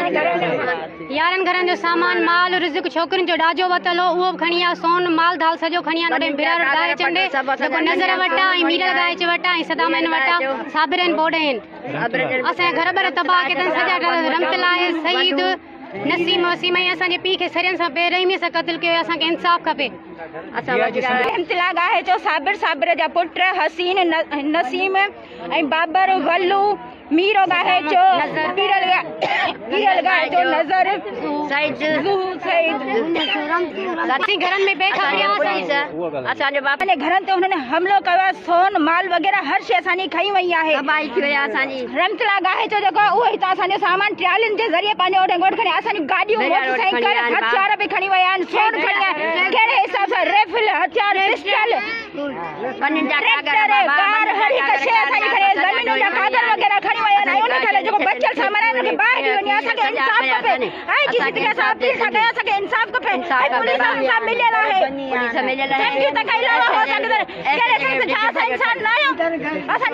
यारनि घरनि जो सामान माल रिज़्क छोकिरियुनि जो ॾाजो वतल हो उहो बि खणी आ सोन माल दाल सॼो खणी आ बिहार ॻाए चंडे जेको नज़र वटा ऐं मीरल ॻाए च वटा ऐं सदामन वटा साबिर आहिनि बोड आहिनि असांजा घर बर तबाह कया अथनि सॼा रमतला आहे सईद नसीम वसीम ऐं असांजे पीउ खे सरियनि सां बेरहमीअ सां क़त्ल कयो असांखे इंसाफ़ खपे रमतला ॻाए चो साबिर जा पुट हसीन नसीम ऐं बाबर वल्लू मीरो ॻाए चो मीरल ॻाए चो नज़र घरनि में वेठा असांजे बाप जे घरनि ते हुननि हमलो कयो आहे सोन माल वग़ैरह हर शइ असांजी खई वई आहे रमतला ॻाए चो जेको उहो ई त असांजो सामान ट्रालियुनि जे ज़रिए पंहिंजे ओॾे ॻोठ खणी असांजी गाॾियूं मोटरसाइकिल हथियार बि खणी विया आहिनि सोन खणी आहे कहिड़े हिसाब सां राइफल हथियार पिस्टल ट्रैक्टर कार हर हिकु शइ असांजी खणी ज़मीनूं जा कागज़ वग़ैरह खणी विया आहिनि ऐं उन खे जेको बचियल सामान आहे उनखे ॿाहिरि ॾियो वञे असांखे इंसाफ़ खपे ऐं किसी तरह सां अपील था कयूं असांखे इंसाफ़ खपे ऐं पुलिस सां मिलियल आहे थैंक यू त कई असां इंसान न आहियूं असां